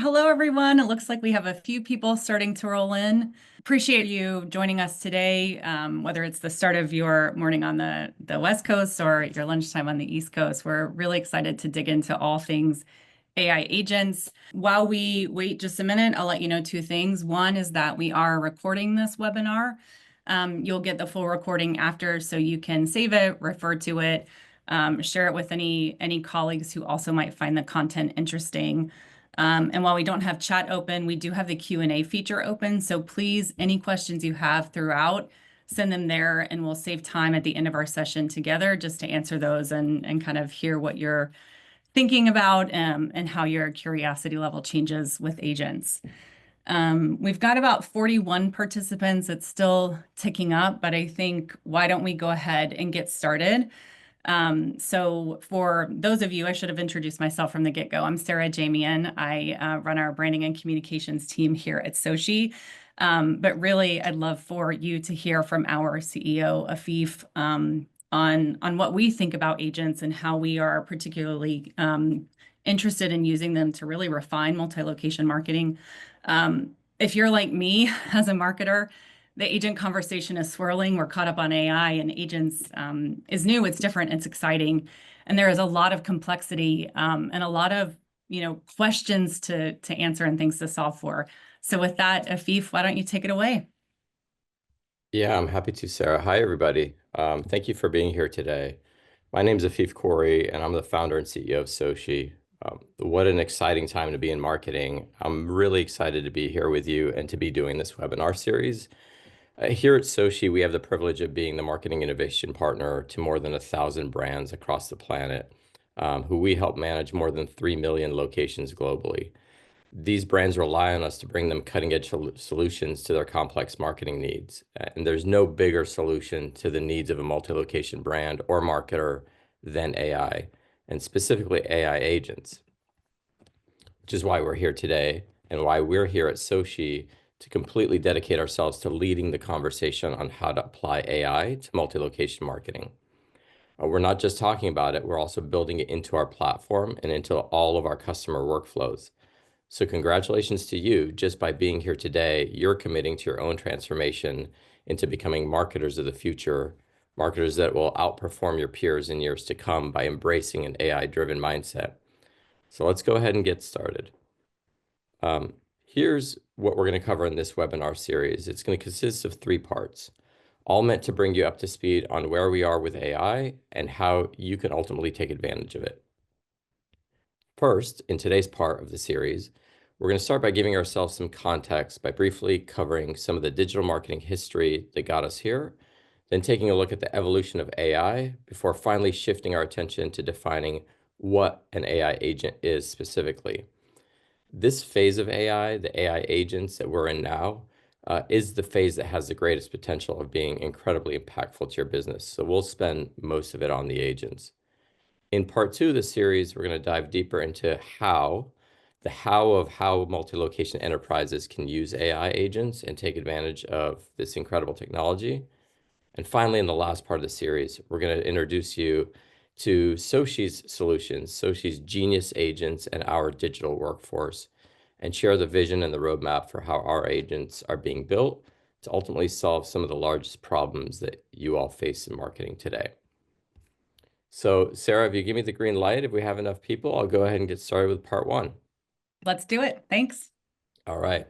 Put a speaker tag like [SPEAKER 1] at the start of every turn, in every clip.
[SPEAKER 1] Hello, everyone. It looks like we have a few people starting to roll in. Appreciate you joining us today, whether it's the start of your morning on the West Coast or your lunchtime on the East Coast. We're really excited to dig into all things AI agents. While we wait just a minute, I'll let you know two things. One is that we are recording this webinar. You'll get the full recording after, so you can save it, refer to it, share it with any colleagues who also might find the content interesting. And while we don't have chat open, we do have the Q&A feature open. So please, any questions you have throughout, send them there, and we'll save time at the end of our session together just to answer those and kind of hear what you're thinking about and how your curiosity level changes with agents. We've got about 41 participants. It's still ticking up, but I think why don't we go ahead and get started? So for those of you, I should have introduced myself from the get-go. I'm Sarah Jamian. I run our branding and communications team here at Soci. But really, I'd love for you to hear from our CEO, Afif, on what we think about agents and how we are particularly interested in using them to really refine multi-location marketing. If you're like me as a marketer, the agent conversation is swirling. We're caught up on AI, and agents is new, it's different, it's exciting. And there is a lot of complexity and a lot of questions to answer and things to solve for. So with that, Afif, why don't you take it away?
[SPEAKER 2] Yeah, I'm happy to, Sarah. Hi, everybody. Thank you for being here today. My name is Afif Khoury, and I'm the founder and CEO of Soci. What an exciting time to be in marketing. I'm really excited to be here with you and to be doing this webinar series. Here at Soci, we have the privilege of being the marketing innovation partner to more than 1,000 brands across the planet, who we help manage more than 3 million locations globally. These brands rely on us to bring them cutting-edge solutions to their complex marketing needs. And there's no bigger solution to the needs of a multi-location brand or marketer than AI, and specifically AI agents, which is why we're here today and why we're here at Soci to completely dedicate ourselves to leading the conversation on how to apply AI to multi-location marketing. We're not just talking about it, we're also building it into our platform and into all of our customer workflows. So congratulations to you. Just by being here today, you're committing to your own transformation into becoming marketers of the future, marketers that will outperform your peers in years to come by embracing an AI-driven mindset. So let's go ahead and get started. Here's what we're going to cover in this webinar series. It's going to consist of 3 parts, all meant to bring you up to speed on where we are with AI and how you can ultimately take advantage of it. First, in today's part of the series, we're going to start by giving ourselves some context by briefly covering some of the digital marketing history that got us here, then taking a look at the evolution of AI before finally shifting our attention to defining what an AI agent is specifically. This phase of AI, the AI agents that we're in now, is the phase that has the greatest potential of being incredibly impactful to your business. So we'll spend most of it on the agents. In part 2 of the series, we're going to dive deeper into the how of how multi-location enterprises can use AI agents and take advantage of this incredible technology. And finally, in the last part of the series, we're going to introduce you to Soci's solutions, Soci's genius agents, and our digital workforce, and share the vision and the roadmap for how our agents are being built to ultimately solve some of the largest problems that you all face in marketing today. So, Sarah, if you give me the green light, if we have enough people, I'll go ahead and get started with part 1.
[SPEAKER 1] Let's do it. Thanks.
[SPEAKER 2] All right.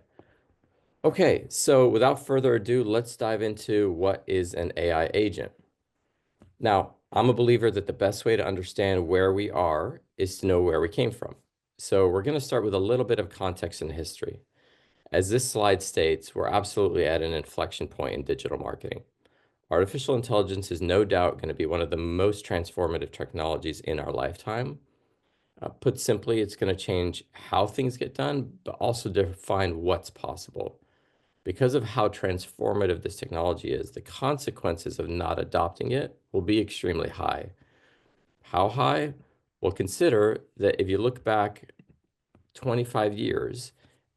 [SPEAKER 2] Okay, so without further ado, let's dive into what is an AI agent. Now, I'm a believer that the best way to understand where we are is to know where we came from. So we're going to start with a little bit of context and history. As this slide states, we're absolutely at an inflection point in digital marketing. Artificial intelligence is no doubt going to be one of the most transformative technologies in our lifetime. Put simply, it's going to change how things get done, but also define what's possible. Because of how transformative this technology is, the consequences of not adopting it will be extremely high. How high? Well, consider that if you look back 25 years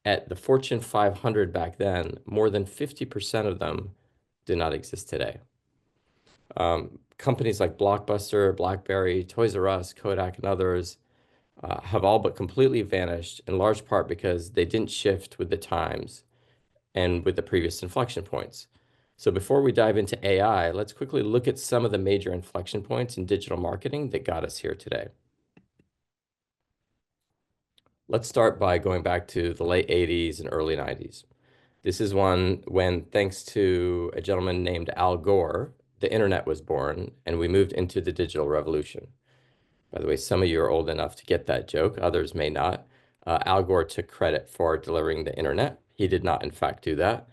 [SPEAKER 2] at the Fortune 500 back then, more than 50% of them do not exist today. Companies like Blockbuster, BlackBerry, Toys R Us, Kodak, and others, have all but completely vanished, in large part because they didn't shift with the times and with the previous inflection points. So before we dive into AI, let's quickly look at some of the major inflection points in digital marketing that got us here today. Let's start by going back to the late 80s and early 90s. This is one when, thanks to a gentleman named Al Gore, the internet was born and we moved into the digital revolution. By the way, some of you are old enough to get that joke, others may not. Al Gore took credit for delivering the internet. He did not, in fact, do that.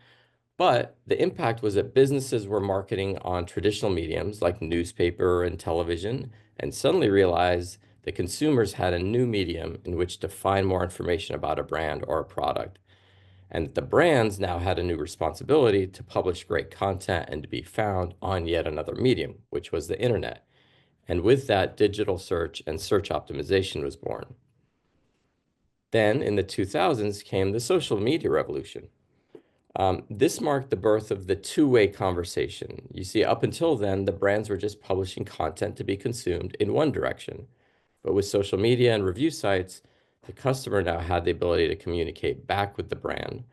[SPEAKER 2] But the impact was that businesses were marketing on traditional mediums like newspaper and television, and suddenly realized that consumers had a new medium in which to find more information about a brand or a product. And the brands now had a new responsibility to publish great content and to be found on yet another medium, which was the internet. And with that, digital search and search optimization was born. Then in the 2000s came the social media revolution. This marked the birth of the two-way conversation. You see, up until then, the brands were just publishing content to be consumed in one direction. But with social media and review sites, the customer now had the ability to communicate back with the brand,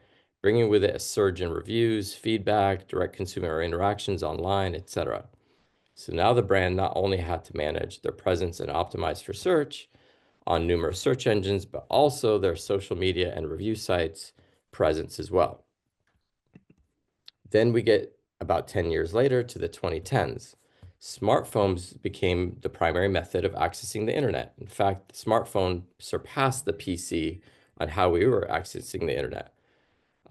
[SPEAKER 2] bringing with it a surge in reviews, feedback, direct consumer interactions online, etc. So now the brand not only had to manage their presence and optimize for search on numerous search engines, but also their social media and review sites presence as well. Then we get about 10 years later to the 2010s. Smartphones became the primary method of accessing the internet. In fact, the smartphone surpassed the PC on how we were accessing the internet.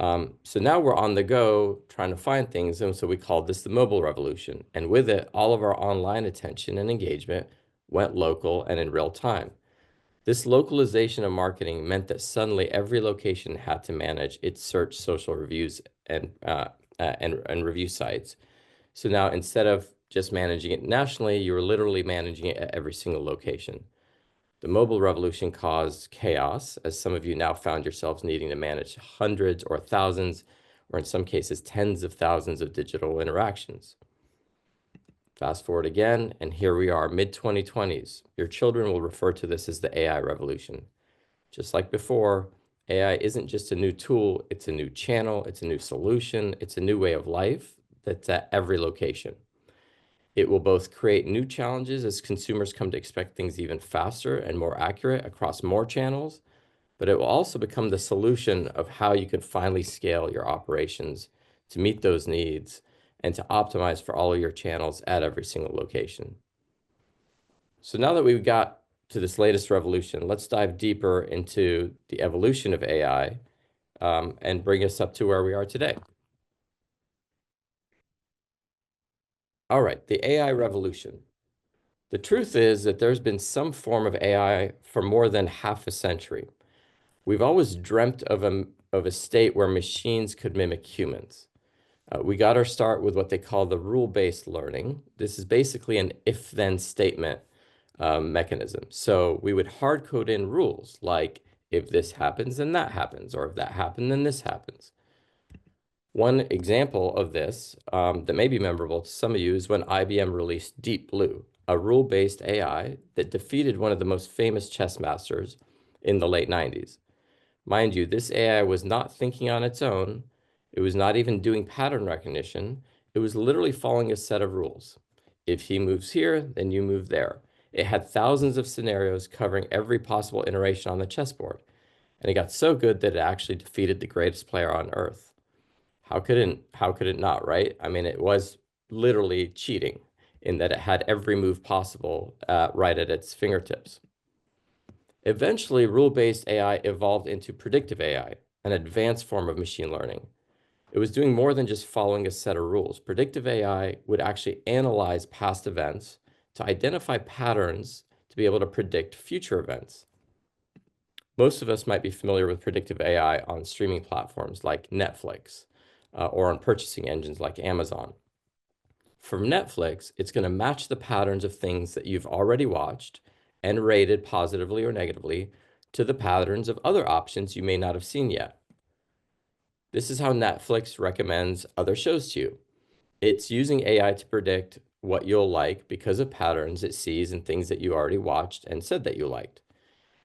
[SPEAKER 2] So now we're on the go trying to find things, and so we called this the mobile revolution. And with it, all of our online attention and engagement went local and in real time. This localization of marketing meant that suddenly every location had to manage its search, social reviews, and review sites. So now instead of just managing it nationally, you were literally managing it at every single location. The mobile revolution caused chaos, as some of you now found yourselves needing to manage hundreds or thousands, or in some cases, tens of thousands of digital interactions. Fast forward again, and here we are, mid-2020s. Your children will refer to this as the AI revolution. Just like before, AI isn't just a new tool, it's a new channel, it's a new solution, it's a new way of life that's at every location. It will both create new challenges as consumers come to expect things even faster and more accurate across more channels, but it will also become the solution of how you can finally scale your operations to meet those needs and to optimize for all of your channels at every single location. So now that we've got to this latest revolution, let's dive deeper into the evolution of AI and bring us up to where we are today. All right, the AI revolution. The truth is that there's been some form of AI for more than half a century. We've always dreamt of a state where machines could mimic humans. We got our start with what they call the rule-based learning. This is basically an if-then statement mechanism. So we would hard code in rules like if this happens, then that happens, or if that happened, then this happens. One example of this that may be memorable to some of you is when IBM released Deep Blue, a rule-based AI that defeated one of the most famous chess masters in the late 90s. Mind you, this AI was not thinking on its own. It was not even doing pattern recognition. It was literally following a set of rules. If he moves here, then you move there. It had thousands of scenarios covering every possible iteration on the chessboard. And it got so good that it actually defeated the greatest player on Earth. How could it not, right? I mean, it was literally cheating in that it had every move possible right at its fingertips. Eventually, rule-based AI evolved into predictive AI, an advanced form of machine learning. It was doing more than just following a set of rules. Predictive AI would actually analyze past events to identify patterns to be able to predict future events. Most of us might be familiar with predictive AI on streaming platforms like Netflix or on purchasing engines like Amazon. For Netflix, it's going to match the patterns of things that you've already watched and rated positively or negatively to the patterns of other options you may not have seen yet. This is how Netflix recommends other shows to you. It's using AI to predict what you'll like because of patterns it sees in things that you already watched and said that you liked.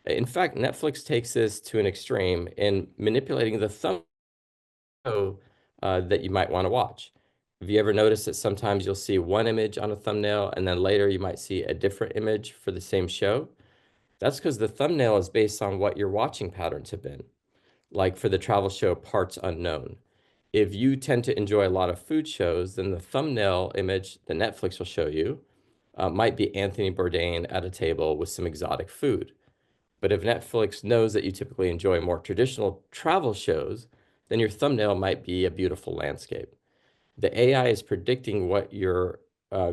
[SPEAKER 2] In fact, Netflix takes this to an extreme in manipulating the thumbnail that you might want to watch. Have you ever noticed that sometimes you'll see one image on a thumbnail and then later you might see a different image for the same show? That's because the thumbnail is based on what your watching patterns have been. Like for the travel show Parts Unknown. If you tend to enjoy a lot of food shows, then the thumbnail image that Netflix will show you might be Anthony Bourdain at a table with some exotic food. But if Netflix knows that you typically enjoy more traditional travel shows, then your thumbnail might be a beautiful landscape. The AI is predicting what you're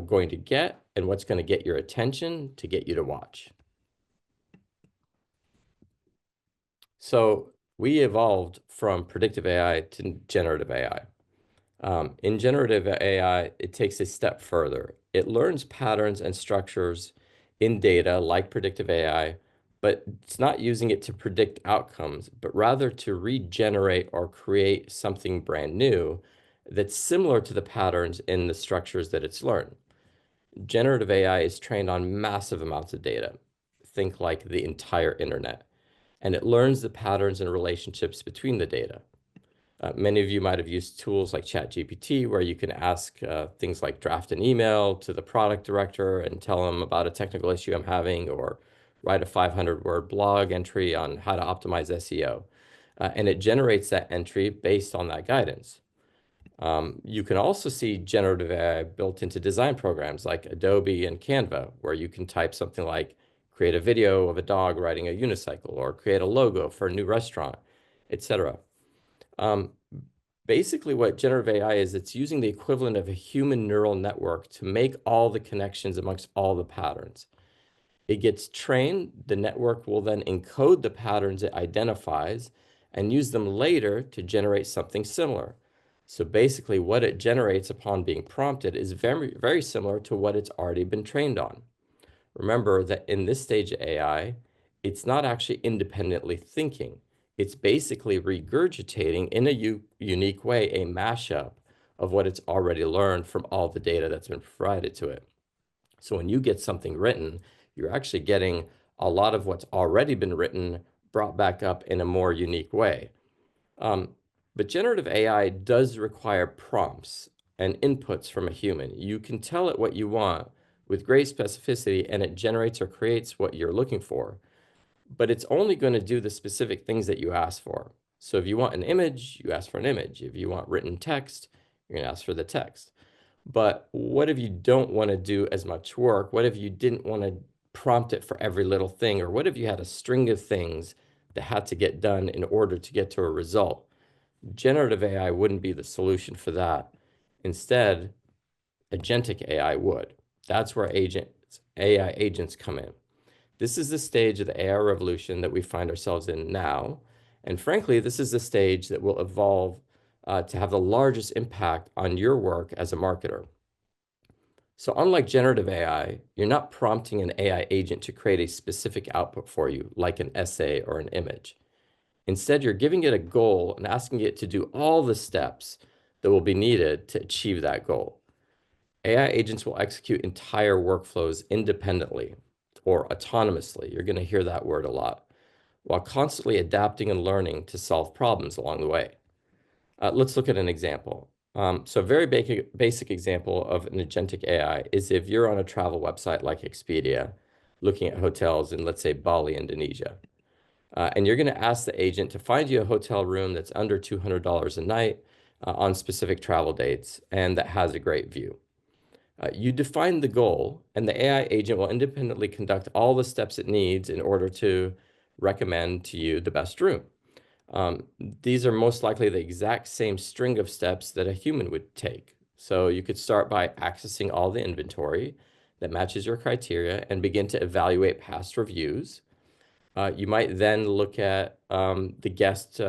[SPEAKER 2] going to get and what's going to get your attention to get you to watch. So we evolved from predictive AI to generative AI. In generative AI, it takes a step further. It learns patterns and structures in data like predictive AI, but it's not using it to predict outcomes, but rather to regenerate or create something brand new that's similar to the patterns in the structures that it's learned. Generative AI is trained on massive amounts of data. Think like the entire internet. And it learns the patterns and relationships between the data. Many of you might have used tools like ChatGPT, where you can ask things like draft an email to the product director and tell them about a technical issue I'm having, or write a 500-word blog entry on how to optimize SEO. And it generates that entry based on that guidance. You can also see generative AI built into design programs like Adobe and Canva, where you can type something like create a video of a dog riding a unicycle, or create a logo for a new restaurant, etc. Um, Basically, what generative AI is, it's using the equivalent of a human neural network to make all the connections amongst all the patterns. It gets trained, the network will then encode the patterns it identifies and use them later to generate something similar. So basically, what it generates upon being prompted is very, very similar to what it's already been trained on. Remember that in this stage of AI, it's not actually independently thinking. It's basically regurgitating in a unique way a mashup of what it's already learned from all the data that's been provided to it. So when you get something written, you're actually getting a lot of what's already been written brought back up in a more unique way. Um, but generative AI does require prompts and inputs from a human. You can tell it what you want with great specificity, and it generates or creates what you're looking for. But it's only going to do the specific things that you ask for. So if you want an image, you ask for an image. If you want written text, you're going to ask for the text. But what if you don't want to do as much work? What if you didn't want to prompt it for every little thing? Or what if you had a string of things that had to get done in order to get to a result? Generative AI wouldn't be the solution for that. Instead, agentic AI would. That's where AI agents come in. This is the stage of the AI revolution that we find ourselves in now. And frankly, this is the stage that will evolve to have the largest impact on your work as a marketer. So unlike generative AI, you're not prompting an AI agent to create a specific output for you, like an essay or an image. Instead, you're giving it a goal and asking it to do all the steps that will be needed to achieve that goal. AI agents will execute entire workflows independently or autonomously. You're going to hear that word a lot, while constantly adapting and learning to solve problems along the way. Let's look at an example. So a very basic example of an agentic AI is if you're on a travel website like Expedia, looking at hotels in, let's say, Bali, Indonesia. And you're going to ask the agent to find you a hotel room that's under $200 a night on specific travel dates and that has a great view. You define the goal, and the AI agent will independently conduct all the steps it needs in order to recommend to you the best room. These are most likely the exact same string of steps that a human would take. So you could start by accessing all the inventory that matches your criteria and begin to evaluate past reviews. You might then look at the guest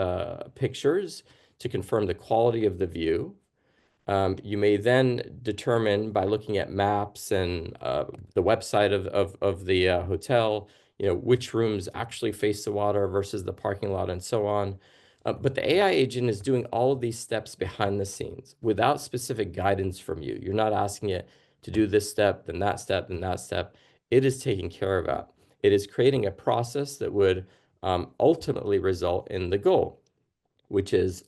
[SPEAKER 2] pictures to confirm the quality of the view. You may then determine by looking at maps and the website of the hotel, which rooms actually face the water versus the parking lot and so on. But the AI agent is doing all of these steps behind the scenes without specific guidance from you. You're not asking it to do this step, then that step, then that step. It is taking care of that. It is creating a process that would ultimately result in the goal, which is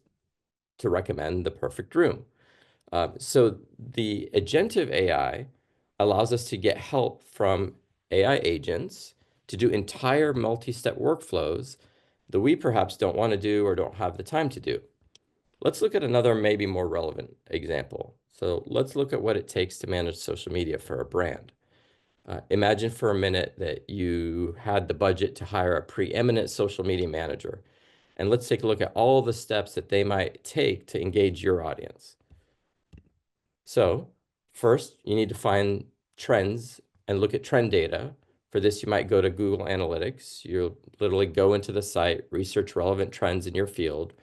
[SPEAKER 2] to recommend the perfect room. So the agentive AI allows us to get help from AI agents to do entire multi-step workflows that we perhaps don't want to do or don't have the time to do. Let's look at another maybe more relevant example. So let's look at what it takes to manage social media for a brand. Imagine for a minute that you had the budget to hire a preeminent social media manager. And let's take a look at all the steps that they might take to engage your audience. So first, you need to find trends and look at trend data. For this, you might go to Google Analytics. You'll literally go into the site, research relevant trends in your field,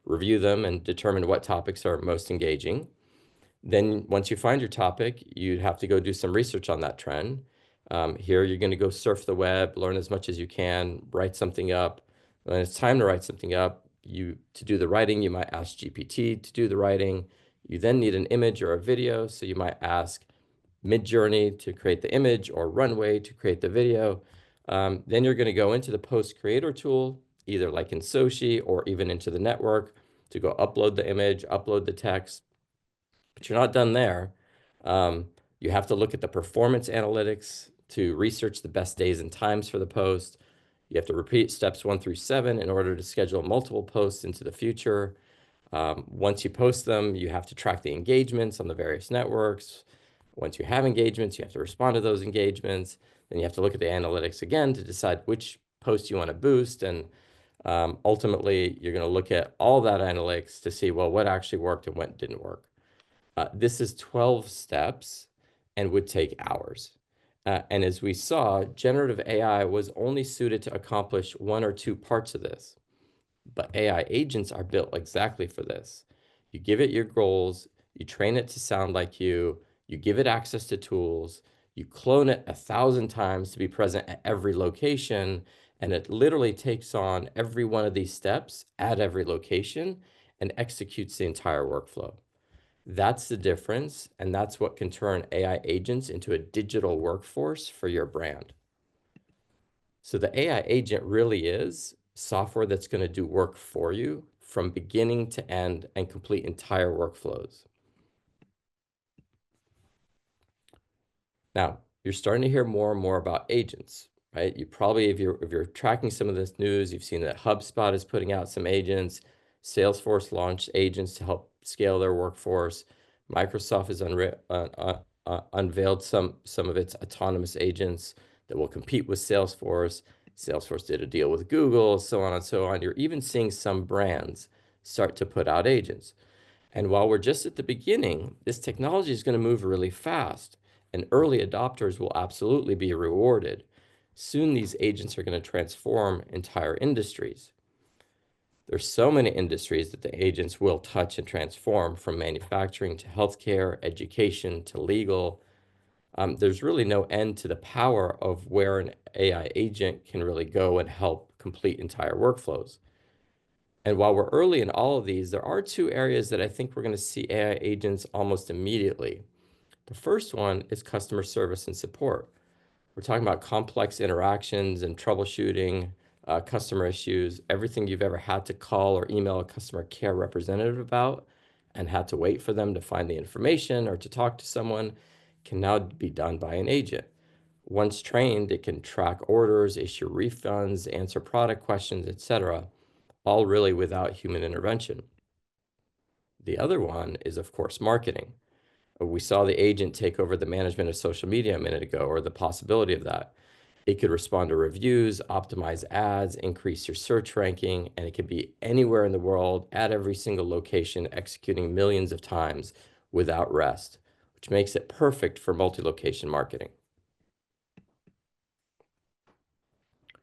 [SPEAKER 2] review them, and determine what topics are most engaging. Then once you find your topic, you'd have to go do some research on that trend. Here, you're going to go surf the web, learn as much as you can, write something up. When it's time to write something up, to do the writing, you might ask GPT to do the writing. You then need an image or a video, so you might ask Midjourney to create the image or Runway to create the video. Then you're going to go into the Post Creator tool, either like in Sochi or even into the network to go upload the image, upload the text. But you're not done there. You have to look at the performance analytics to research the best days and times for the post. You have to repeat steps 1 through 7 in order to schedule multiple posts into the future. Once you post them, you have to track the engagements on the various networks. Once you have engagements, you have to respond to those engagements. Then you have to look at the analytics again to decide which post you want to boost. And ultimately, you're going to look at all that analytics to see, well, what actually worked and what didn't work. This is 12 steps and would take hours. And as we saw, generative AI was only suited to accomplish 1 or 2 parts of this. But AI agents are built exactly for this. You give it your goals, you train it to sound like you give it access to tools, you clone it 1,000 times to be present at every location, and it literally takes on every one of these steps at every location and executes the entire workflow. That's the difference, and that's what can turn AI agents into a digital workforce for your brand. So the AI agent really is software that's going to do work for you from beginning to end and complete entire workflows. Now, you're starting to hear more and more about agents, right? You probably, if you're tracking some of this news, you've seen that HubSpot is putting out some agents. Salesforce launched agents to help scale their workforce. Microsoft has unveiled some of its autonomous agents that will compete with Salesforce. Salesforce did a deal with Google, so on and so on. You're even seeing some brands start to put out agents. And while we're just at the beginning, this technology is going to move really fast, and early adopters will absolutely be rewarded. Soon, these agents are going to transform entire industries. There's so many industries that the agents will touch and transform, from manufacturing to healthcare, education to legal. There's really no end to the power of where an AI agent can really go and help complete entire workflows. And while we're early in all of these, there are 2 areas that I think we're going to see AI agents almost immediately. The first one is customer service and support. We're talking about complex interactions and troubleshooting, customer issues, everything you've ever had to call or email a customer care representative about and had to wait for them to find the information or to talk to someone can now be done by an agent. Once trained, it can track orders, issue refunds, answer product questions, etc., all really without human intervention. The other one is, of course, marketing. We saw the agent take over the management of social media a minute ago, or the possibility of that. It could respond to reviews, optimize ads, increase your search ranking, and it could be anywhere in the world at every single location, executing millions of times without rest, which makes it perfect for multi-location marketing.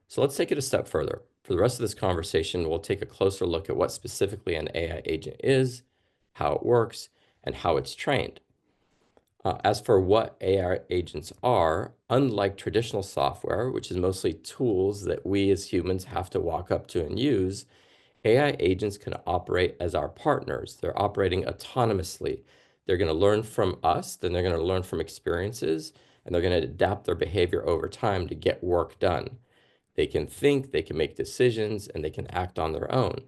[SPEAKER 2] So let's take it a step further. For the rest of this conversation, we'll take a closer look at what specifically an AI agent is, how it works, and how it's trained. As for what AI agents are, unlike traditional software, which is mostly tools that we as humans have to walk up to and use, AI agents can operate as our partners. They're operating autonomously. They're going to learn from us, then they're going to learn from experiences, and they're going to adapt their behavior over time to get work done. They can think, they can make decisions, and they can act on their own.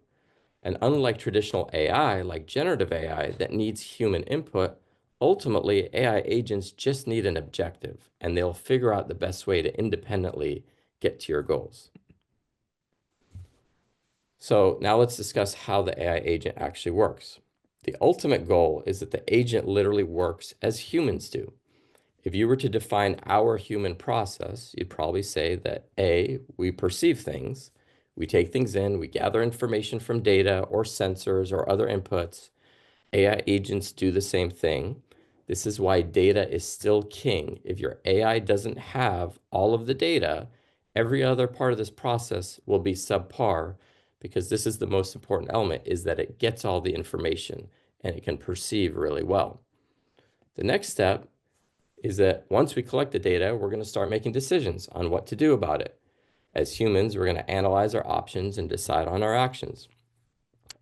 [SPEAKER 2] And unlike traditional AI, like generative AI, that needs human input, ultimately AI agents just need an objective, and they'll figure out the best way to independently get to your goals. So now let's discuss how the AI agent actually works. The ultimate goal is that the agent literally works as humans do. If you were to define our human process, you'd probably say that A, we perceive things, we take things in, we gather information from data or sensors or other inputs. AI agents do the same thing. This is why data is still king. If your AI doesn't have all of the data, every other part of this process will be subpar, because this is the most important element, is that it gets all the information and it can perceive really well. The next step is that once we collect the data, we're going to start making decisions on what to do about it. As humans, we're going to analyze our options and decide on our actions.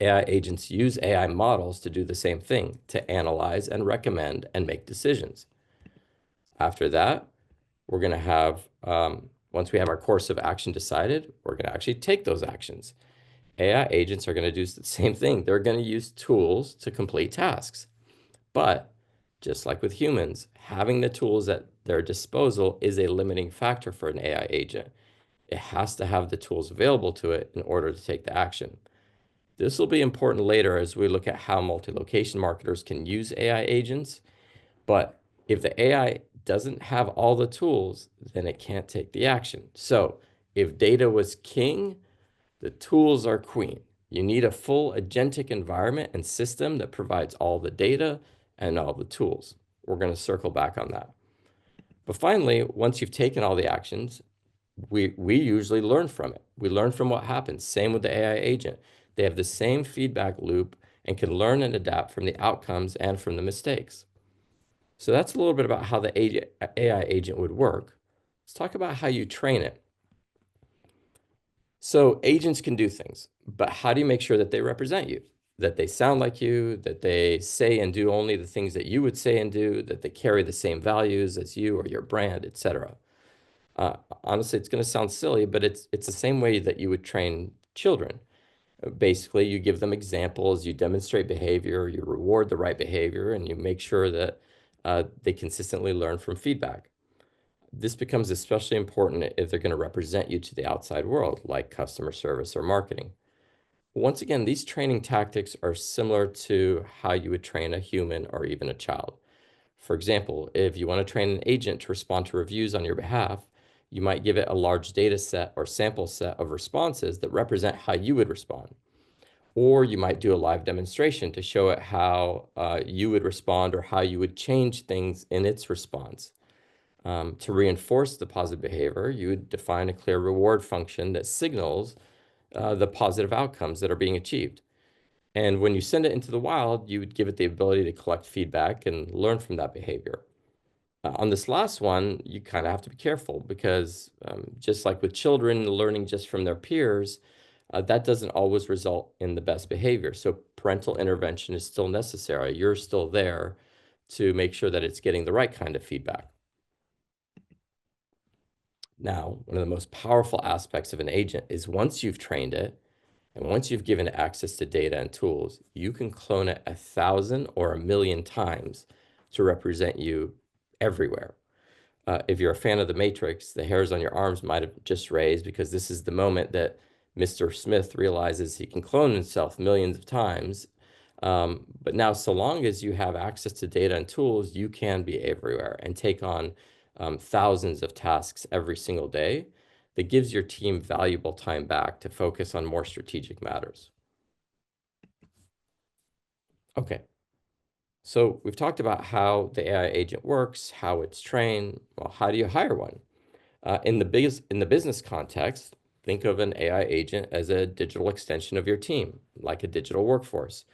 [SPEAKER 2] AI agents use AI models to do the same thing, to analyze and recommend and make decisions. After that, we're going to have, once we have our course of action decided, we're going to actually take those actions. AI agents are going to do the same thing. They're going to use tools to complete tasks. But just like with humans, having the tools at their disposal is a limiting factor for an AI agent. It has to have the tools available to it in order to take the action. This will be important later as we look at how multi-location marketers can use AI agents. But if the AI doesn't have all the tools, then it can't take the action. So if data was king, the tools are queen. You need a full agentic environment and system that provides all the data and all the tools. We're going to circle back on that. But finally, once you've taken all the actions, we usually learn from it. We learn from what happens. Same with the AI agent. They have the same feedback loop and can learn and adapt from the outcomes and from the mistakes. So that's a little bit about how the AI agent would work. Let's talk about how you train it. So agents can do things, but how do you make sure that they represent you? That they sound like you, that they say and do only the things that you would say and do, that they carry the same values as you or your brand, etc. Honestly, it's going to sound silly, but it's the same way that you would train children. Basically, you give them examples, you demonstrate behavior, you reward the right behavior, and you make sure that they consistently learn from feedback. This becomes especially important if they're going to represent you to the outside world, like customer service or marketing. Once again, these training tactics are similar to how you would train a human or even a child. For example, if you want to train an agent to respond to reviews on your behalf, you might give it a large data set or sample set of responses that represent how you would respond. Or you might do a live demonstration to show it how you would respond or how you would change things in its response. To reinforce the positive behavior, you would define a clear reward function that signals the positive outcomes that are being achieved. And when you send it into the wild, you would give it the ability to collect feedback and learn from that behavior. On this last one, you kind of have to be careful because just like with children learning just from their peers, that doesn't always result in the best behavior. So parental intervention is still necessary. You're still there to make sure that it's getting the right kind of feedback. Now, one of the most powerful aspects of an agent is once you've trained it, and once you've given it access to data and tools, you can clone it 1,000 or 1,000,000 times to represent you everywhere. If you're a fan of The Matrix, the hairs on your arms might have just raised because this is the moment that Mr. Smith realizes he can clone himself millions of times. But now, so long as you have access to data and tools, you can be everywhere and take on thousands of tasks every single day. That gives your team valuable time back to focus on more strategic matters. Okay, so we've talked about how the AI agent works, how it's trained. Well, how do you hire one? In the business context, think of an AI agent as a digital extension of your team, like a digital workforce.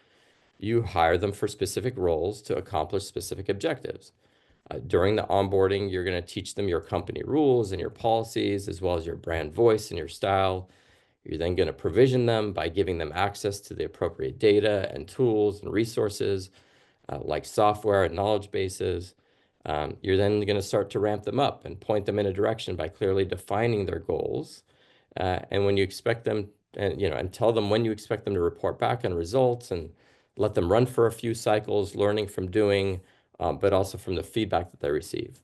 [SPEAKER 2] You hire them for specific roles to accomplish specific objectives. During the onboarding, you're going to teach them your company rules and your policies, as well as your brand voice and your style. You're then going to provision them by giving them access to the appropriate data and tools and resources, like software and knowledge bases. You're then going to start to ramp them up and point them in a direction by clearly defining their goals. And when you expect them, and tell them when you expect them to report back on results and let them run for a few cycles, learning from doing, but also from the feedback that they receive.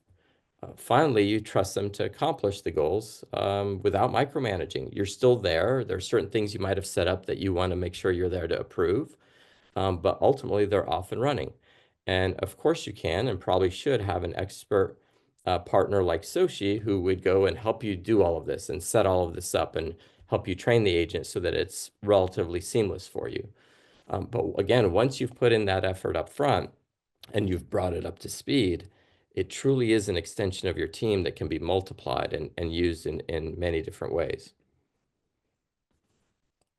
[SPEAKER 2] Finally, you trust them to accomplish the goals without micromanaging. You're still there. There are certain things you might have set up that you want to make sure you're there to approve, but ultimately they're off and running. And of course, you can and probably should have an expert partner like Soshi who would go and help you do all of this and set all of this up and help you train the agent so that it's relatively seamless for you. But again, once you've put in that effort up front and you've brought it up to speed, it truly is an extension of your team that can be multiplied and used in many different ways.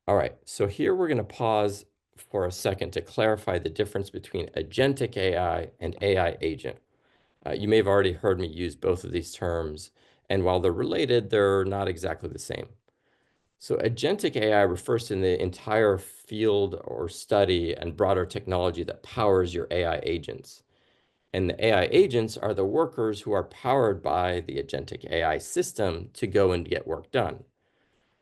[SPEAKER 2] All right, so here we're going to pause for a second to clarify the difference between agentic AI and AI agent. You may have already heard me use both of these terms, and while they're related, they're not exactly the same. So agentic AI refers to the entire field or study and broader technology that powers your AI agents. And the AI agents are the workers who are powered by the agentic AI system to go and get work done.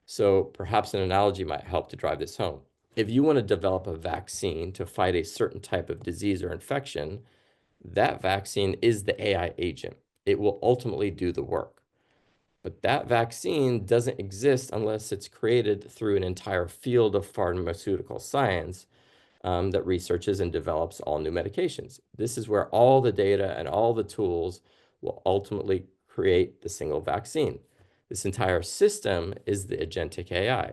[SPEAKER 2] So perhaps an analogy might help to drive this home. If you want to develop a vaccine to fight a certain type of disease or infection, that vaccine is the AI agent. It will ultimately do the work. But that vaccine doesn't exist unless it's created through an entire field of pharmaceutical science that researches and develops all new medications. This is where all the data and all the tools will ultimately create the single vaccine. This entire system is the agentic AI.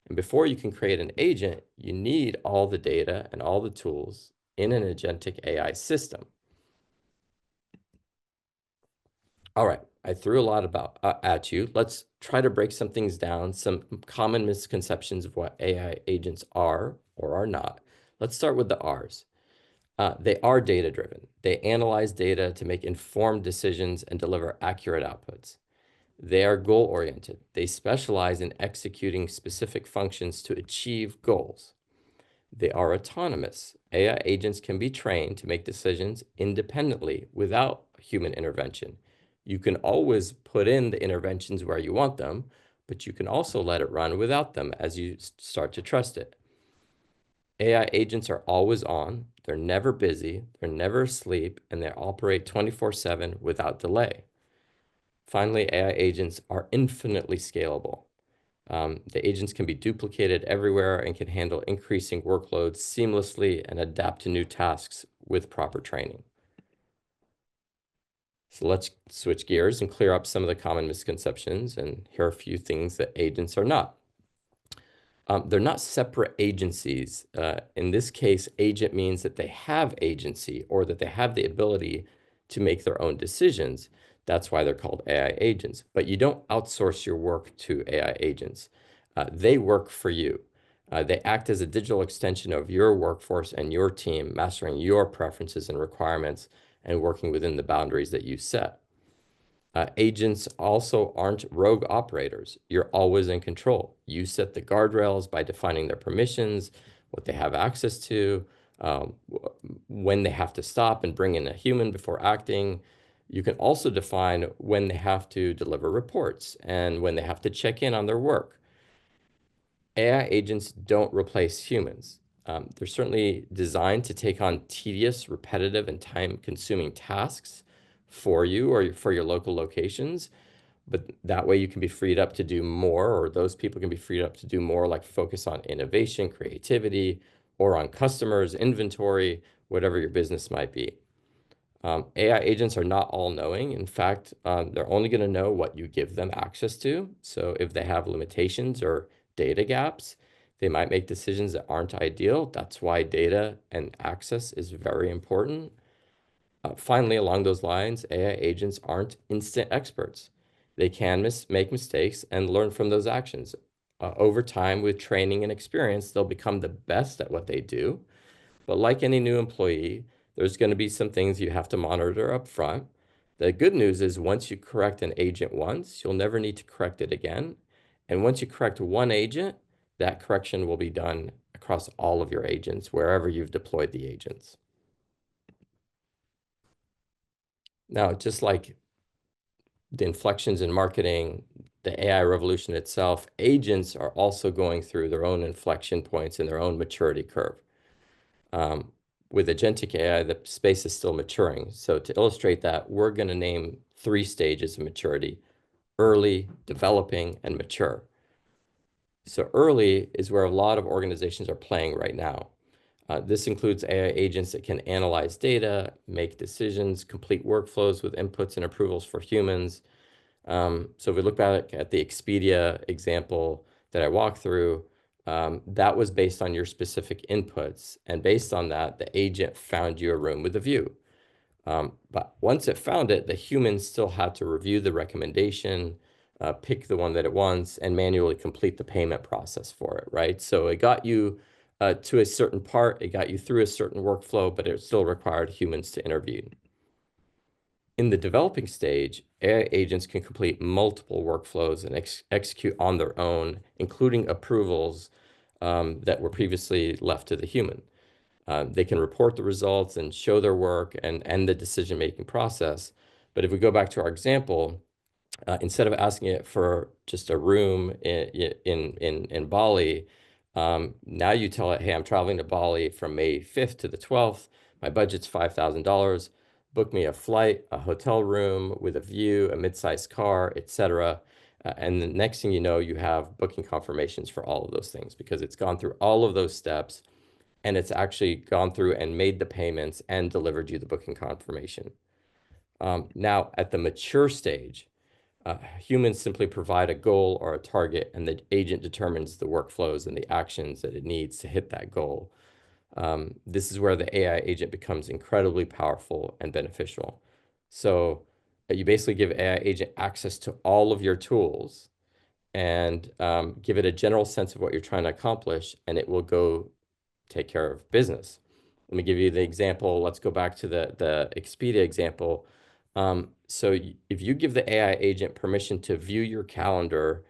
[SPEAKER 2] And before you can create an agent, you need all the data and all the tools in an agentic AI system. All right, I threw a lot about at you. Let's try to break some things down, some common misconceptions of what AI agents are or are not. Let's start with the R's. They are data-driven. They analyze data to make informed decisions and deliver accurate outputs. They are goal-oriented. They specialize in executing specific functions to achieve goals. They are autonomous. AI agents can be trained to make decisions independently without human intervention. You can always put in the interventions where you want them, but you can also let it run without them as you start to trust it. AI agents are always on, they're never busy, they're never asleep, and they operate 24/7 without delay. Finally, AI agents are infinitely scalable. The agents can be duplicated everywhere and can handle increasing workloads seamlessly and adapt to new tasks with proper training. So let's switch gears and clear up some of the common misconceptions, and here are a few things that agents are not. They're not separate agencies. In this case, agent means that they have agency or that they have the ability to make their own decisions. That's why they're called AI agents. But you don't outsource your work to AI agents. They work for you. They act as a digital extension of your workforce and your team, mastering your preferences and requirements and working within the boundaries that you set. Agents also aren't rogue operators. You're always in control. You set the guardrails by defining their permissions, what they have access to, when they have to stop and bring in a human before acting. You can also define when they have to deliver reports and when they have to check in on their work. AI agents don't replace humans. They're certainly designed to take on tedious, repetitive, and time-consuming tasks for you or for your local locations, but that way you can be freed up to do more, or those people can be freed up to do more, like focus on innovation, creativity, or on customers, inventory, whatever your business might be. AI agents are not all-knowing. In fact, they're only going to know what you give them access to. So if they have limitations or data gaps, they might make decisions that aren't ideal. That's why data and access is very important. Finally, along those lines, AI agents aren't instant experts. They can make mistakes and learn from those actions. Over time, with training and experience, they'll become the best at what they do. But like any new employee, there's going to be some things you have to monitor up front. The good news is once you correct an agent once, you'll never need to correct it again. And once you correct one agent, that correction will be done across all of your agents, wherever you've deployed the agents. Now, just like the inflections in marketing, the AI revolution itself, agents are also going through their own inflection points in their own maturity curve. Um, with agentic AI, the space is still maturing. So to illustrate that, we're going to name three stages of maturity: early, developing, and mature. So early is where a lot of organizations are playing right now. This includes AI agents that can analyze data, make decisions, complete workflows with inputs and approvals for humans. So if we look back at the Expedia example that I walked through, that was based on your specific inputs. And based on that, the agent found you a room with a view. But once it found it, the human still had to review the recommendation, pick the one that it wants, and manually complete the payment process for it, right? So it got you to a certain part, it got you through a certain workflow, but it still required humans to intervene. In the developing stage, AI agents can complete multiple workflows and execute on their own, including approvals that were previously left to the human. They can report the results and show their work and the decision-making process. But if we go back to our example, instead of asking it for just a room in Bali, now you tell it, hey, I'm traveling to Bali from May 5th to the 12th. My budget's $5,000. Book me a flight, a hotel room with a view, a mid-sized car, etc. And the next thing you know, you have booking confirmations for all of those things because it's gone through all of those steps and it's actually gone through and made the payments and delivered you the booking confirmation. Now, at the mature stage, humans simply provide a goal or a target, and the agent determines the workflows and the actions that it needs to hit that goal. This is where the AI agent becomes incredibly powerful and beneficial. So you basically give AI agent access to all of your tools and give it a general sense of what you're trying to accomplish, and it will go take care of business. Let me give you the example. Let's go back to the Expedia example. So if you give the AI agent permission to view your calendar,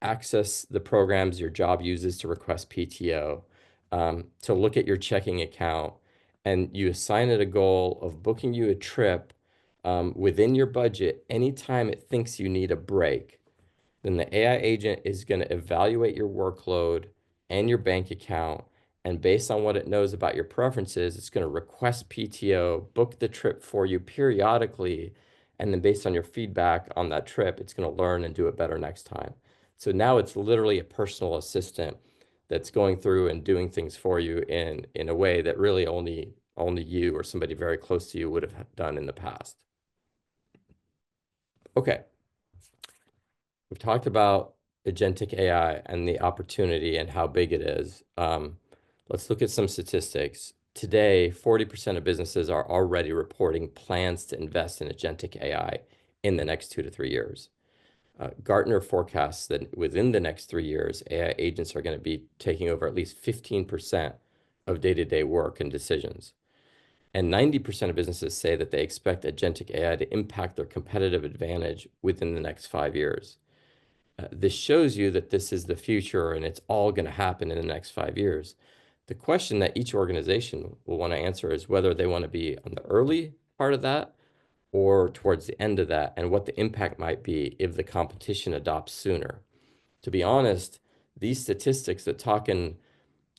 [SPEAKER 2] access the programs your job uses to request PTO, to look at your checking account, and you assign it a goal of booking you a trip within your budget anytime it thinks you need a break, then the AI agent is going to evaluate your workload and your bank account. And based on what it knows about your preferences, it's going to request PTO, book the trip for you periodically. And then based on your feedback on that trip, it's going to learn and do it better next time. So now it's literally a personal assistant that's going through and doing things for you in a way that really only you or somebody very close to you would have done in the past. Okay. We've talked about agentic AI and the opportunity and how big it is. Let's look at some statistics. Today, 40% of businesses are already reporting plans to invest in agentic AI in the next 2 to 3 years. Gartner forecasts that within the next 3 years, AI agents are going to be taking over at least 15% of day-to-day work and decisions. And 90% of businesses say that they expect agentic AI to impact their competitive advantage within the next 5 years. This shows you that this is the future and it's all going to happen in the next 5 years. The question that each organization will want to answer is whether they want to be on the early part of that or towards the end of that, and what the impact might be if the competition adopts sooner. To be honest, these statistics that talk in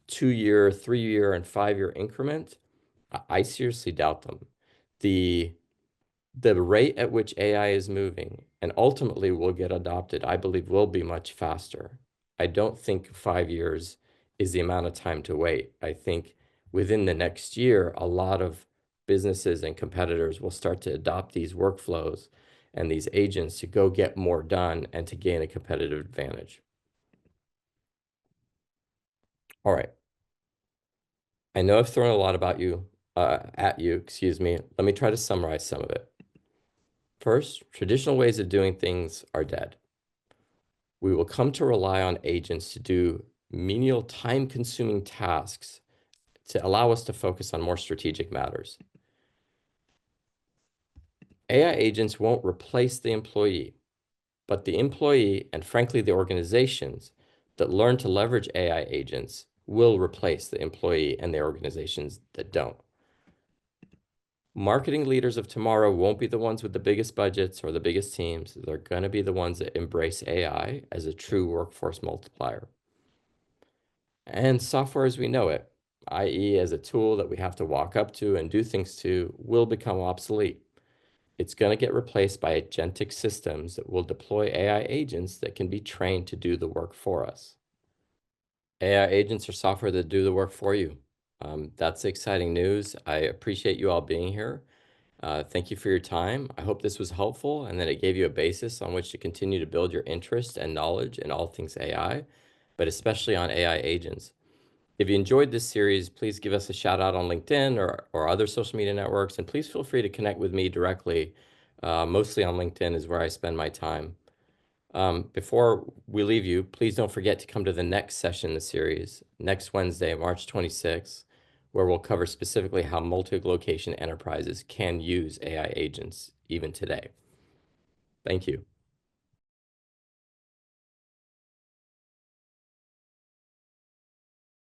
[SPEAKER 2] 2 year, 3 year, and 5 year increment, I seriously doubt them. The the rate at which AI is moving and ultimately will get adopted, I believe, will be much faster. I don't think 5 years is the amount of time to wait. I think within the next year, a lot of businesses and competitors will start to adopt these workflows and these agents to go get more done and to gain a competitive advantage. All right. I know I've thrown a lot at you, excuse me. Let me try to summarize some of it. First, traditional ways of doing things are dead. We will come to rely on agents to do menial, time-consuming tasks to allow us to focus on more strategic matters. AI agents won't replace the employee, but the employee and frankly the organizations that learn to leverage AI agents will replace the employee and the organizations that don't. Marketing leaders of tomorrow won't be the ones with the biggest budgets or the biggest teams. They're going to be the ones that embrace AI as a true workforce multiplier. And software as we know it, i.e., as a tool that we have to walk up to and do things to, will become obsolete. It's going to get replaced by agentic systems that will deploy AI agents that can be trained to do the work for us. AI agents are software that do the work for you. That's exciting news. I appreciate you all being here. Thank you for your time. I hope this was helpful and that it gave you a basis on which to continue to build your interest and knowledge in all things AI, but especially on AI agents. If you enjoyed this series, please give us a shout out on LinkedIn or other social media networks, and please feel free to connect with me directly. Mostly on LinkedIn is where I spend my time. Before we leave you, please don't forget to come to the next session in the series, next Wednesday, March 26th, where we'll cover specifically how multi-location enterprises can use AI agents even today. Thank you.